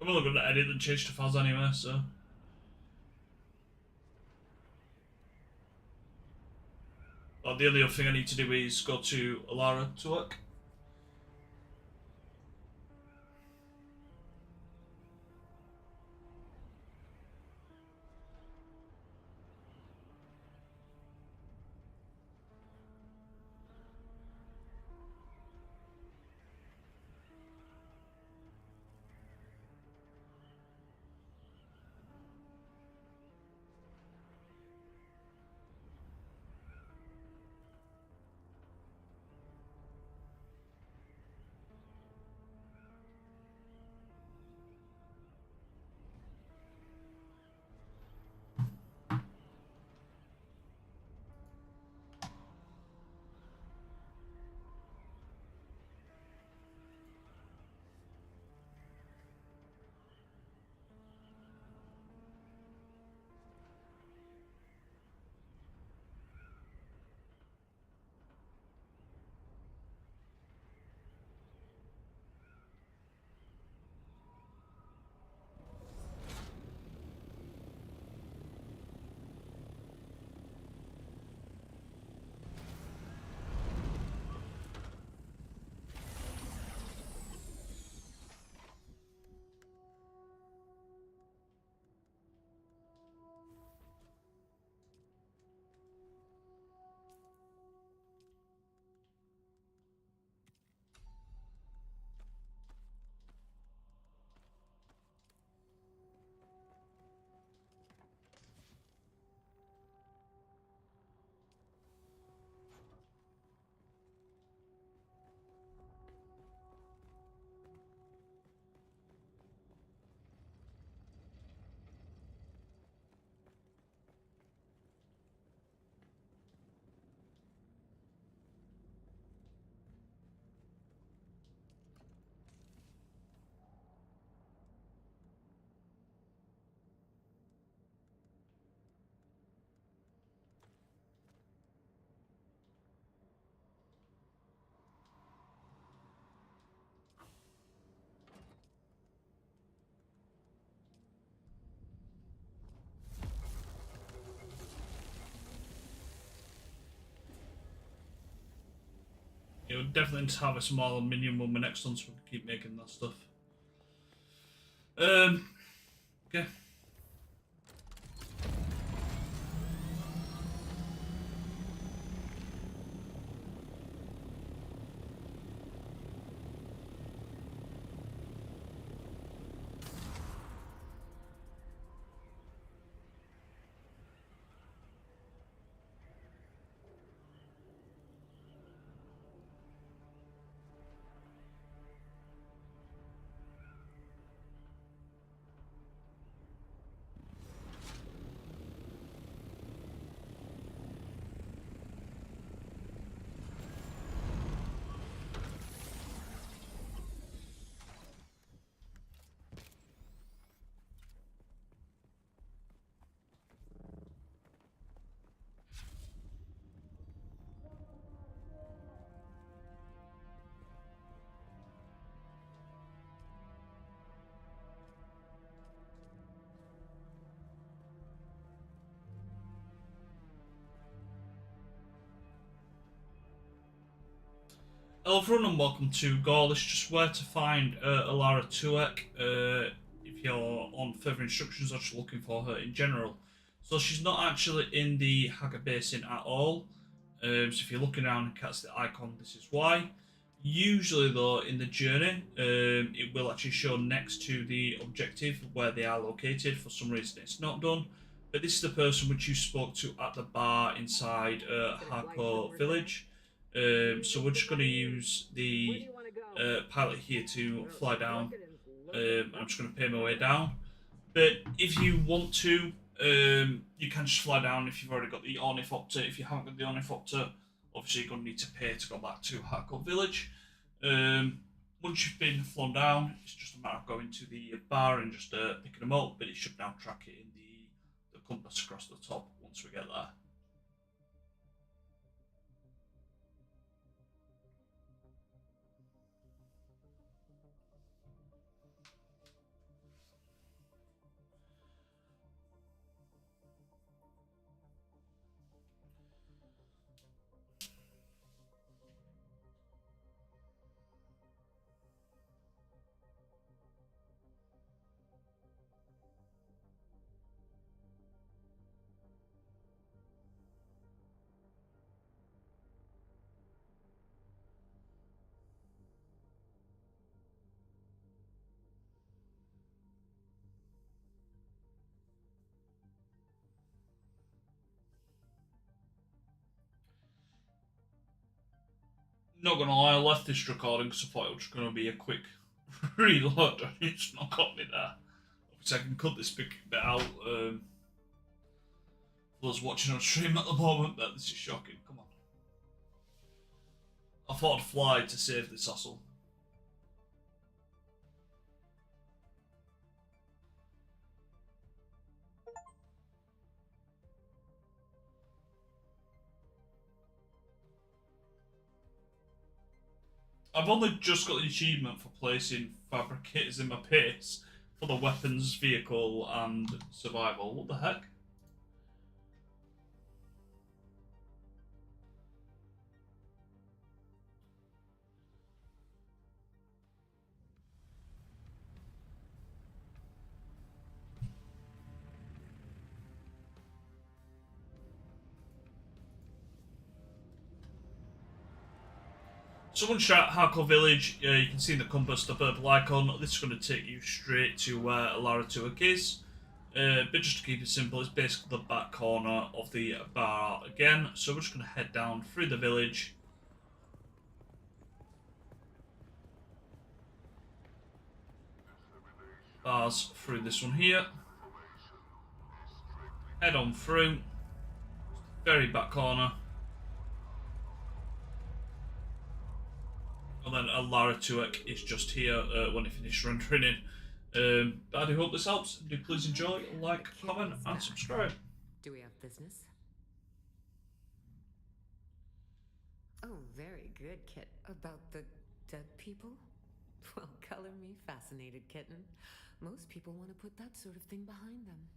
I'm only gonna edit and change to Phas anyway, so. The only other thing I need to do is go to Alara to work. Yeah, we'll definitely need to have a small minion when we're next on so we can keep making that stuff. Okay. Hello everyone and welcome to Gore. This is just where to find Alara Tuek if you're on further instructions or just looking for her in general. So she's not actually in the Haga Basin at all. So if you're looking around and catch the icon, this is why. Usually though, in the journey, it will actually show next to the objective where they are located. For some reason it's not done. But this is the person which you spoke to at the bar inside Hardcore Village. So we're just going to use the pilot here to fly down. I'm just going to pay my way down. But if you want to, you can just fly down if you've already got the ornithopter. If you haven't got the ornithopter, obviously you're going to need to pay to go back to Hardcore Village. Once you've been flown down, it's just a matter of going to the bar and just picking them up, but it should now track it in the compass across the top once we get there. Not gonna lie, I left this recording because I thought it was just gonna be a quick reload, and it's not got me there. Obviously, I can cut this bit out. For those watching on stream at the moment, but this is shocking. Come on. I thought I'd fly to save this hassle. I've only just got the achievement for placing fabricators in my base for the weapons, vehicle, and survival. What the heck? So once you're at Hardcore Village, you can see in the compass the purple icon. This is going to take you straight to where Alara Tuak is. But just to keep it simple, it's basically the back corner of the bar again. So we're just going to head down through the village. Bars through this one here. Head on through. Very back corner. And then Alara Tuak is just here when it finished rendering in. I do hope this helps. Do please enjoy, like, comment, and subscribe. Do we have business? Oh, very good, Kit. About the dead people? Well, color me fascinated, kitten. Most people want to put that sort of thing behind them.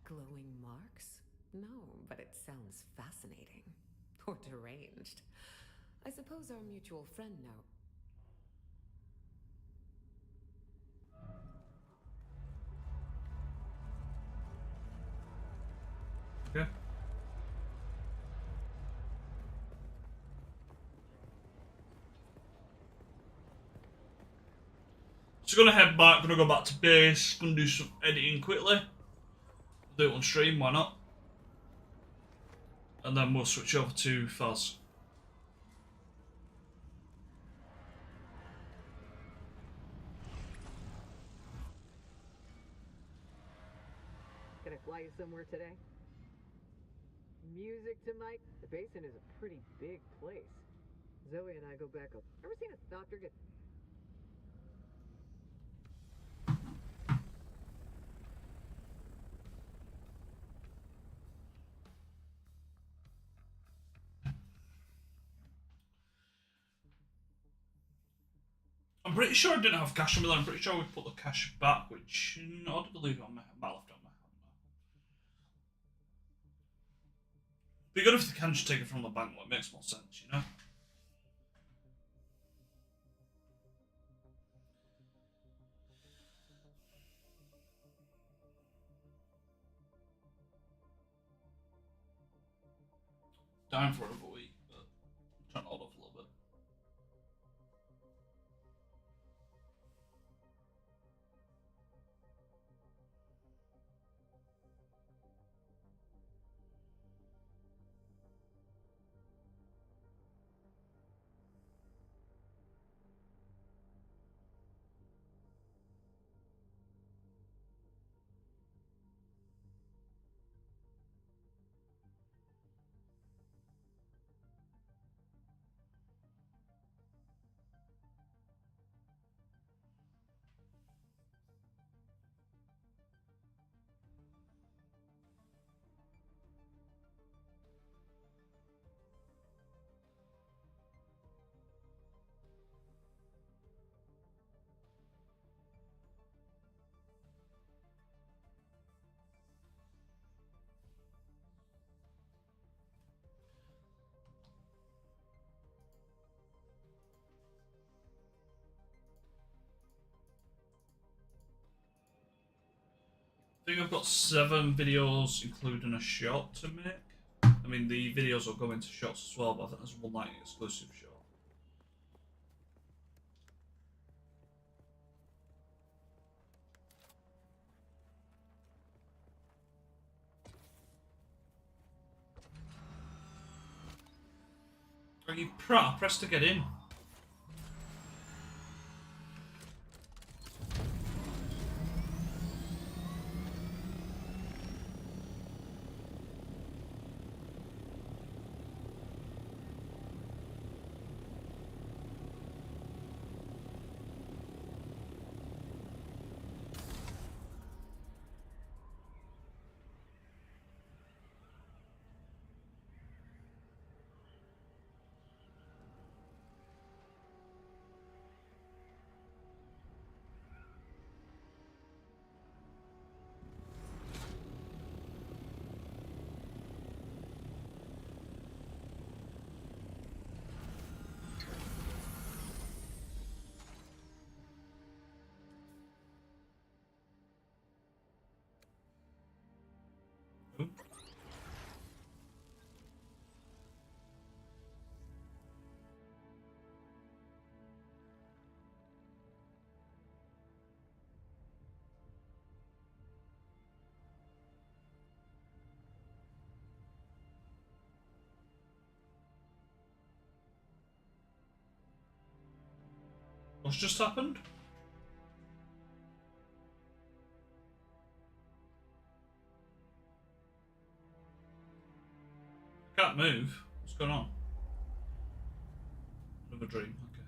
Glowing marks? No, but it sounds fascinating. Or deranged. I suppose our mutual friend now. Okay. So gonna head back, gonna go back to base, gonna do some editing quickly. Do it on stream, why not? And then we'll switch over to Phas. Gonna fly you somewhere today? Music to Mike? The Basin is a pretty big place. Zoe and I go back up. Ever seen a doctor get... I'm pretty sure I didn't have cash on me there. I'm pretty sure we put the cash back, which no, I don't believe on my left on my. Be good if they can just take it from the bank. It makes more sense, you know. Down for another week, but I'm trying to hold off a little bit. I think I've got 7 videos, including a short to make. I mean, the videos will go into shots as well, but I think there's one like exclusive shot. Are you press to get in? What's just happened? I can't move. What's going on? Another dream. Okay.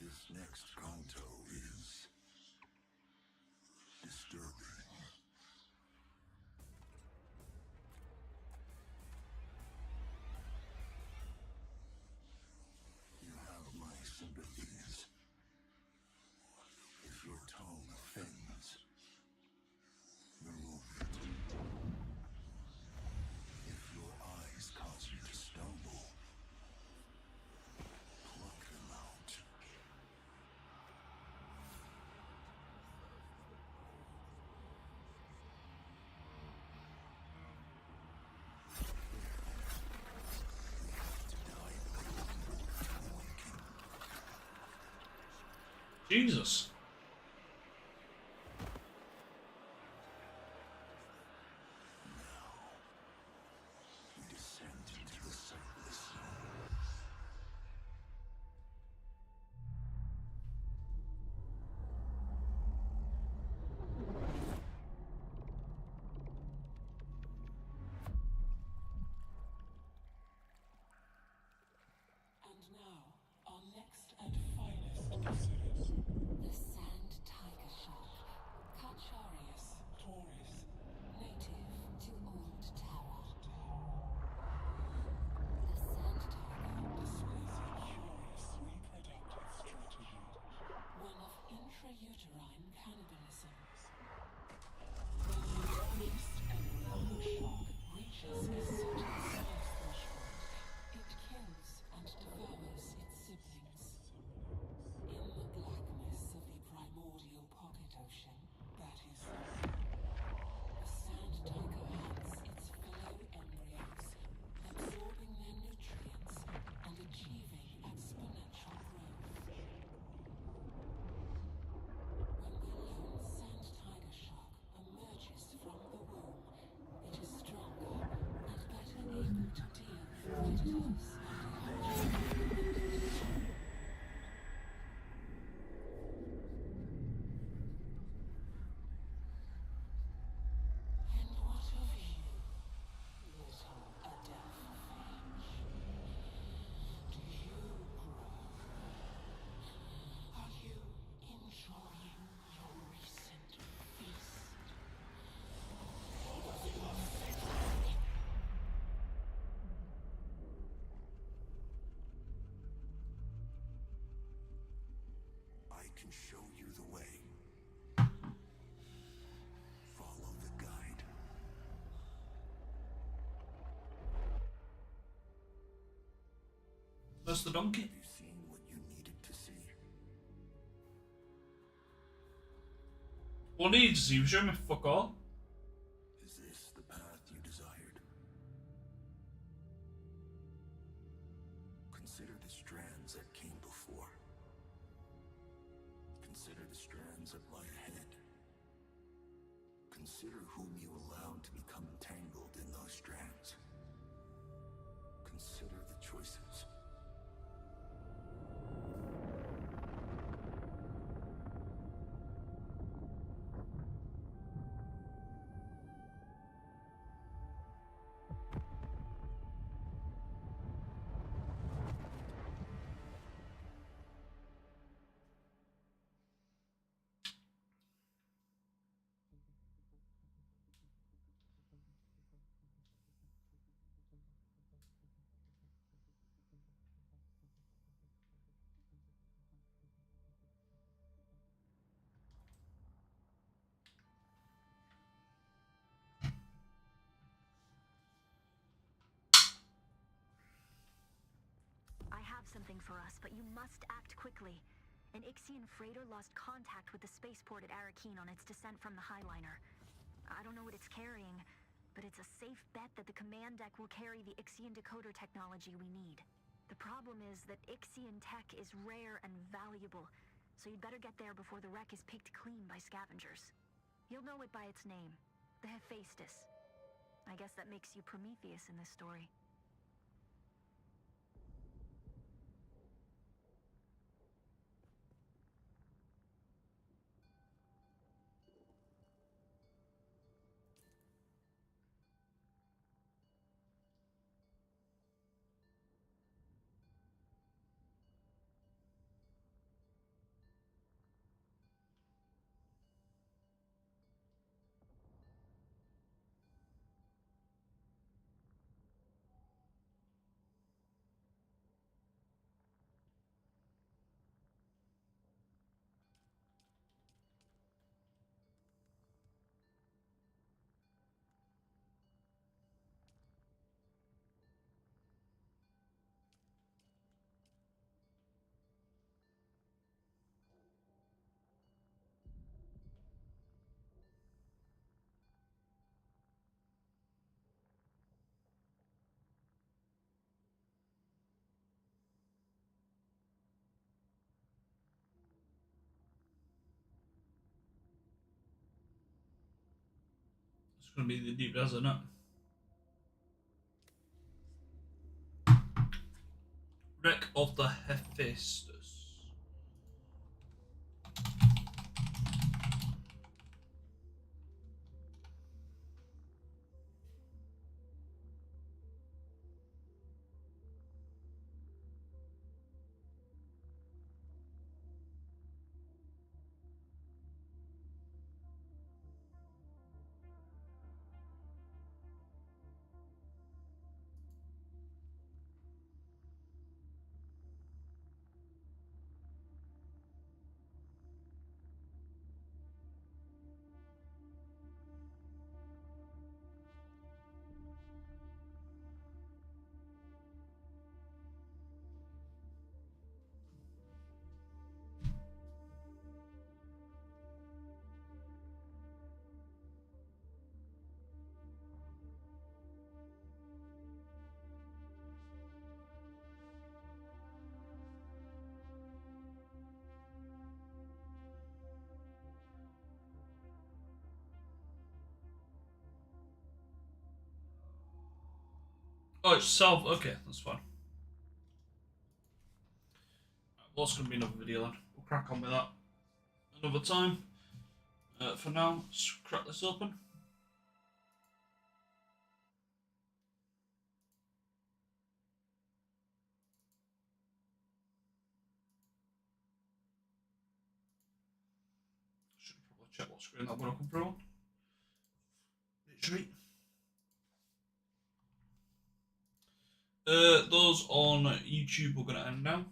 This next canto is disturbing. You have my sympathies. If your tongue offends, remove it. If your eyes cause you to stumble, pluck them out. Jesus. We descend into the sightless zone. And now, our next and finest exodus. The can show you the way. Follow the guide. That's the donkey. Have you seen what you needed to see? What needs to see? You showing me fuck all. Is this the path you desired? Consider the strands that came before. Consider the strands that lie ahead. Consider whom you allowed to become entangled in those strands. Consider the choices. I have something for us, but you must act quickly. An Ixian freighter lost contact with the spaceport at Arakeen on its descent from the Highliner. I don't know what it's carrying, but it's a safe bet that the command deck will carry the Ixian decoder technology we need. The problem is that Ixian tech is rare and valuable, so you'd better get there before the wreck is picked clean by scavengers. You'll know it by its name, the Hephaestus. I guess that makes you Prometheus in this story. It's gonna be the deep desert, isn't it? Wreck of the Hephaestus. Oh, it's south. Okay, that's fine. Well, that's going to be another video then. We'll crack on with that another time. For now, let's crack this open. Should probably check what screen that would have come through on. Literally. Those on YouTube are going to end now.